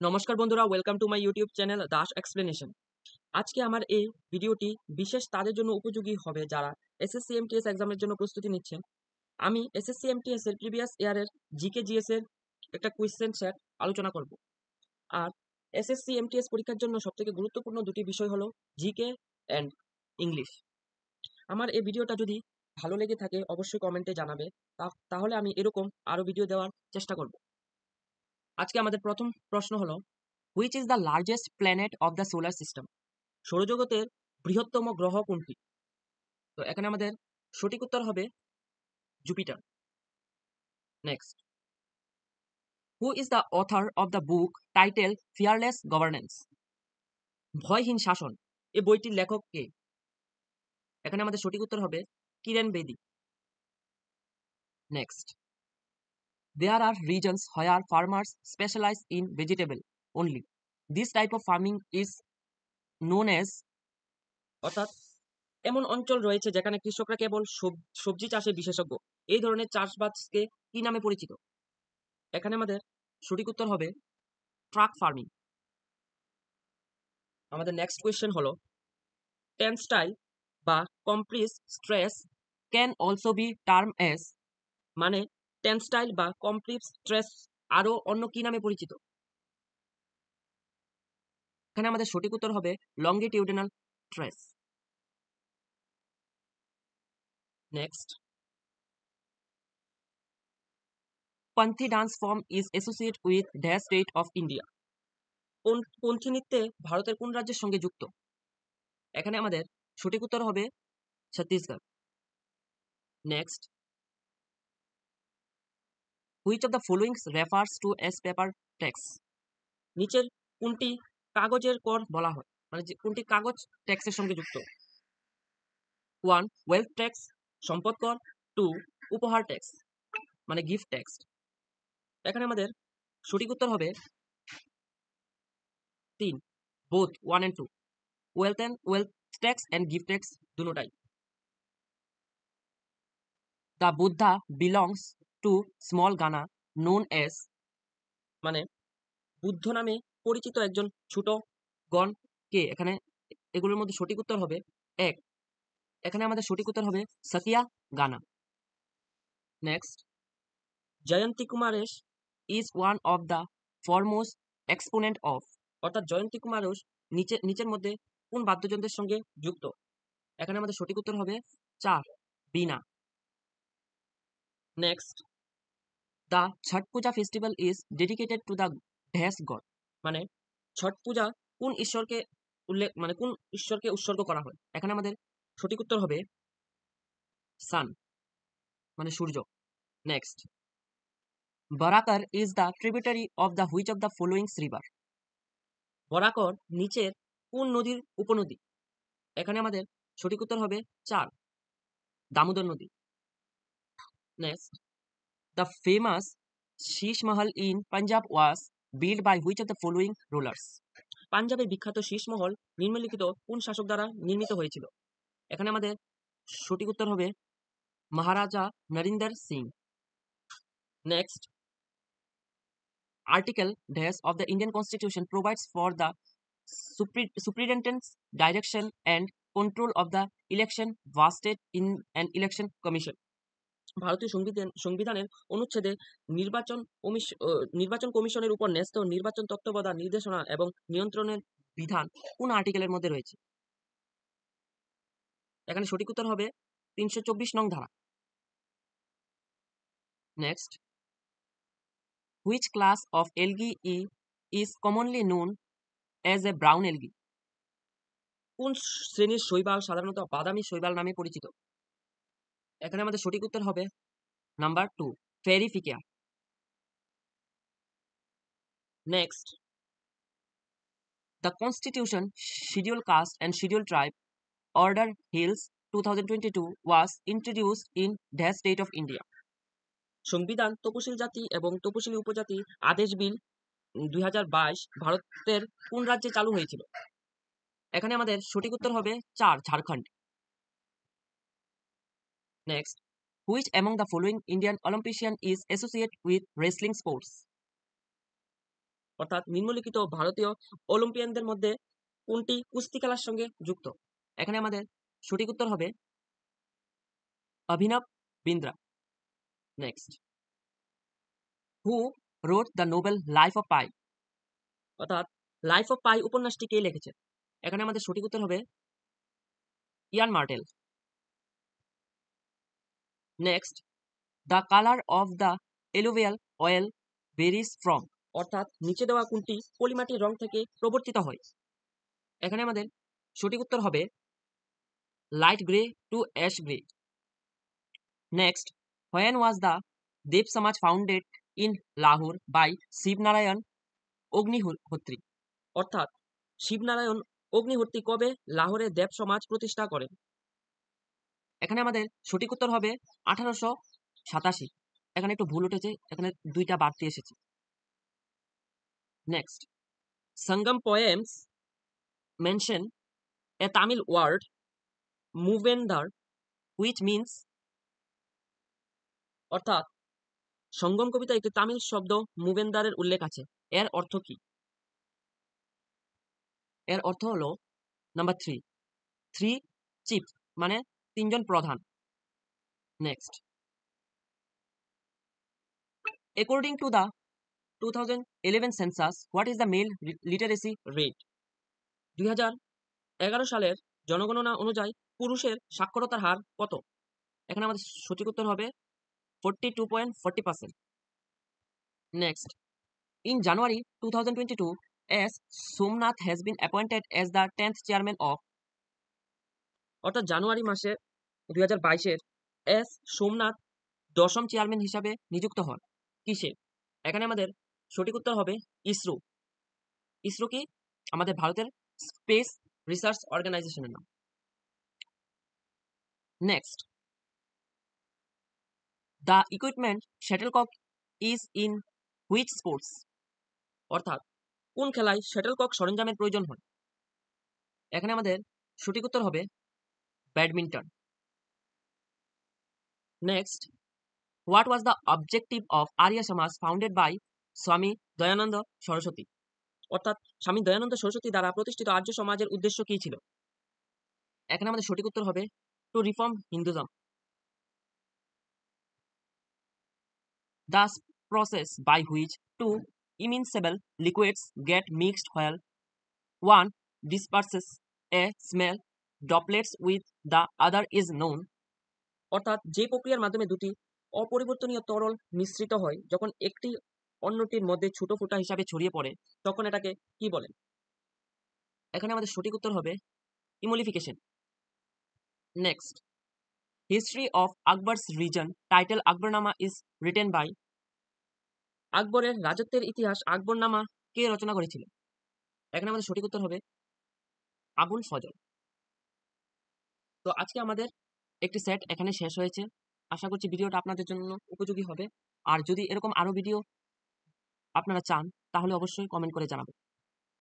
নমস্কার বন্ধুরা, welcome to my YouTube channel Das explanation. আজকে আমার এই ভিডিওটি বিশেষ তাদের জন্য উপযোগী হবে যারা এসএসসি এমটিএস এক্সামের জন্য প্রস্তুতি নিচ্ছেন। আমি এসএসসি এমটিএস এর প্রিভিয়াস ইয়ারের জিকে জিএস এর একটা কোয়েশ্চেন সেট আলোচনা করব। আর এসএসসি এমটিএস পরীক্ষার জন্য সবথেকে গুরুত্বপূর্ণ দুটি বিষয় হলো জিকে অ্যান্ড ইংলিশ। আমার এই ভিডিওটা যদি ভালো লেগে থাকে অবশ্যই কমেন্টে জানাবে, তাহলে আমি এরকম আরো ভিডিও দেওয়ার চেষ্টা করব। আজকে আমাদের প্রথম প্রশ্ন হলো, which is the largest planet of the solar system? সৌরজগতের বৃহত্তম গ্রহ কোনটি? তো এখানে আমাদের সঠিক উত্তর হবে Jupiter. Next, who is the author of the book title fearless governance? ভয়হীন শাসন এই বইটির লেখক কে? এখানে আমাদের সঠিক উত্তর হবে Kiran Bedi. Next, there are reasons where farmers specialise in vegetable only. This type of farming is known as, অর্থাৎ এমন অঞ্চল রয়েছে যেখানে কৃষকরা কেবল সবজি চাষে বিশেষজ্ঞ। এই ধরনের চাষবাসকে কি নামে পরিচিত? এখানে আমাদের সঠিক উত্তর হবে ট্রাক ফার্মিং। আমাদের নেক্সট কোয়েশ্চেন হলো, টেন্সটাইল বা compress stress can also be term S, মানে টেন্সটাইল বা কমপ্রেস স্ট্রেস আরো অন্য কি নামে পরিচিত? এখানে আমাদের সঠিক উত্তর হবে লঙ্গিটিউডিনাল স্ট্রেস। নেক্সট, পন্থী dance form is associate with the state of India. পন্থী নৃত্যে ভারতের কোন রাজ্যের সঙ্গে যুক্ত? এখানে আমাদের সঠিক উত্তর হবে Chhattisgarh. Next, which of the followings refers to as paper tax? নিচের কোনটি কাগজের কর বলা হয়, মানে যে কোনটি কাগজ ট্যাক্সের সঙ্গে যুক্ত? 1 ওয়েলথ ট্যাক্স সম্পদ কর, 2 উপহার ট্যাক্স মানে গিফট ট্যাক্স। এখানে আমাদের সঠিক উত্তর হবে 3 both 1 and 2, wealth tax and gift tax দুটোটাই। The Buddha belongs to small gana known as, মানে বুদ্ধ নামে পরিচিত একজন ছোট গণ কে? এখানে এগুলোর মধ্যে সঠিক উত্তর হবে 1। এখানে আমাদের সঠিক উত্তর হবে সতিয়া গানা। Next, Jayanthi Kumaresh is one of the foremost exponent of, অর্থাৎ জয়ন্তী কুমারেশ নিচের মধ্যে কোন বাদ্যযন্ত্রের সঙ্গে যুক্ত? এখানে আমাদের সঠিক উত্তর হবে 4 veena. Next, the Chhath Puja festival is dedicated to the dash god, মানে ছট পূজা কোন ঈশ্বরকে কোন ঈশ্বরকে উৎসর্গ করা হয়? এখানে আমাদের সঠিক উত্তর হবে সান, মানে সূর্য। Next, Barakar is the tributary of the which of the followings river? Barakar নিচের কোন নদীর উপনদী? এখানে আমাদের সঠিক উত্তর হবে 4 দামোদর নদী। Next, the famous Sheesh Mahal in Punjab was build by which of the following rulers? পাঞ্জাবের বিখ্যাত শীষ মহল নিম্নলিখিত কোন শাসক দ্বারা নির্মিত হয়েছিল? এখানে আমাদের সঠিক উত্তর হবে Maharaja Narinder Singh. Next, article dash of the Indian constitution provides for the superintendence, direction and control of the election vested in an election commission. ভারতীয় সংবিধানের অনুচ্ছেদে নির্বাচন কমিশনের উপর ন্যস্ত নির্বাচন তত্ত্বাবধান, নির্দেশনা এবং নিয়ন্ত্রণের বিধান কোন আর্টিকেলের মধ্যে রয়েছে? এখানে সঠিক উত্তর হবে 324 নং ধারা। Next, which class of algae is commonly known as a brown algae? কোন শ্রেণীর শৈবাল সাধারণত বাদামি শৈবাল নামে পরিচিত? এখানে আমাদের সঠিক উত্তর হবে নাম্বার 2 ফেরিফিকিয়া। Next, the constitution schedule caste and schedule tribe order bills 2022 was introduced in the state of India. সংবিধান তপশিলি জাতি এবং তপশিলি উপজাতি আদেশ বিল 2022 ভারতের কোন রাজ্যে চালু হয়েছিল? এখানে আমাদের সঠিক উত্তর হবে 4 Jharkhand. Next, which among the following Indian Olympian is associate with wrestling sports? অর্থাৎ নিম্নলিখিত ভারতীয় অলিম্পিয়ানদের মধ্যে কোনটি কুস্তি খেলার সঙ্গে যুক্ত? এখানে আমাদের সঠিক উত্তর হবে অভিনব Bindra. Next, who wrote the Nobel life of পাই? অর্থাৎ লাইফ অফ পাই উপন্যাসটি কে লিখেছে? এখানে আমাদের সঠিক উত্তর হবে Ian Martel. Next, the colour of the alluvial oil varies from? অর্থাৎ নিচে দেওয়া কোনটি পলিমাটির রং থেকে প্রবর্তিত হয়? এখানে আমাদের সঠিক উত্তর হবে light grey to ash grey. Next, when was the Dev Samaj founded in Lahore by Shivnarayan Agnihotri? অর্থাৎ শিবনারায়ণ অগ্নিহোত্রী কবে লাহোরে দেব সমাজ প্রতিষ্ঠা করেন? এখানে আমাদের সঠিক উত্তর হবে 1887। এখানে একটু ভুল উঠেছে, এখানে 2টা বাড়তি এসেছে। Next, Sangam poems mention a Tamil word Muvendar which means? অর্থাৎ সঙ্গম কবিতায় একটি তামিল শব্দ মুভেন্দারের উল্লেখ আছে, এর অর্থ কি? এর অর্থ হলো নাম্বার 3, 3 চিফ, মানে 3জন প্রধান। Next, according to the 2011 census, what is the male literacy rate? 2011 সালের জনগণনা অনুযায়ী পুরুষের সাক্ষরতার হার কত? এখানে আমাদের সঠিক উত্তর হবে 42.40%। Next, in January 2022, as Somnath has been appointed as the 10th chairman of? অর্থাৎ জানুয়ারি মাসে 2022-এর এস সোমনাথ 10ম চেয়ারম্যান হিসাবে নিযুক্ত হন কিসে? এখানে আমাদের সঠিক উত্তর হবে ইসরো। ইসরো কি? আমাদের ভারতের স্পেস রিসার্চ অর্গানাইজেশনের নাম। Next, the equipment shuttlecock is in which sports? অর্থাৎ কোন খেলায় শাটলকক সরঞ্জামের প্রয়োজন হয়? এখানে আমাদের সঠিক উত্তর হবে badminton. Next, what was the objective of Arya Samaj founded by স্বামী দয়ানন্দ সরস্বতী? অর্থাৎ স্বামী দয়ানন্দ সরস্বতী দ্বারা প্রতিষ্ঠিত আর্য সমাজের উদ্দেশ্য কি ছিল? এখানে আমাদের সঠিক উত্তর হবে two reform হিন্দুজম। The process by which two immiscible liquids get mixed while one disperses a small droplets with the other is known? অর্থাৎ যে প্রক্রিয়ার মাধ্যমে দুটি অপরিবর্তনীয় তরল মিশ্রিত হয় যখন একটি অন্যটির মধ্যে ছোট ফোঁটা হিসাবে ছড়িয়ে পড়ে তখন এটাকে কি বলেন? এখানে আমাদের সঠিক উত্তর হবে ইমোলিফিকেশন। Next, history of Akbar's reason title Akbarnama is written by? আকবরের রাজত্বের ইতিহাস আকবরনামা কে রচনা করেছিল? এখানে আমাদের সঠিক উত্তর হবে আবুল ফজল। তো আজকে আমাদের একটি সেট এখানে শেষ হয়েছে। আশা করছি ভিডিওটা আপনাদের জন্য উপযোগী হবে। আর যদি এরকম আরো ভিডিও আপনারা চান তাহলে অবশ্যই কমেন্ট করে জানাবেন।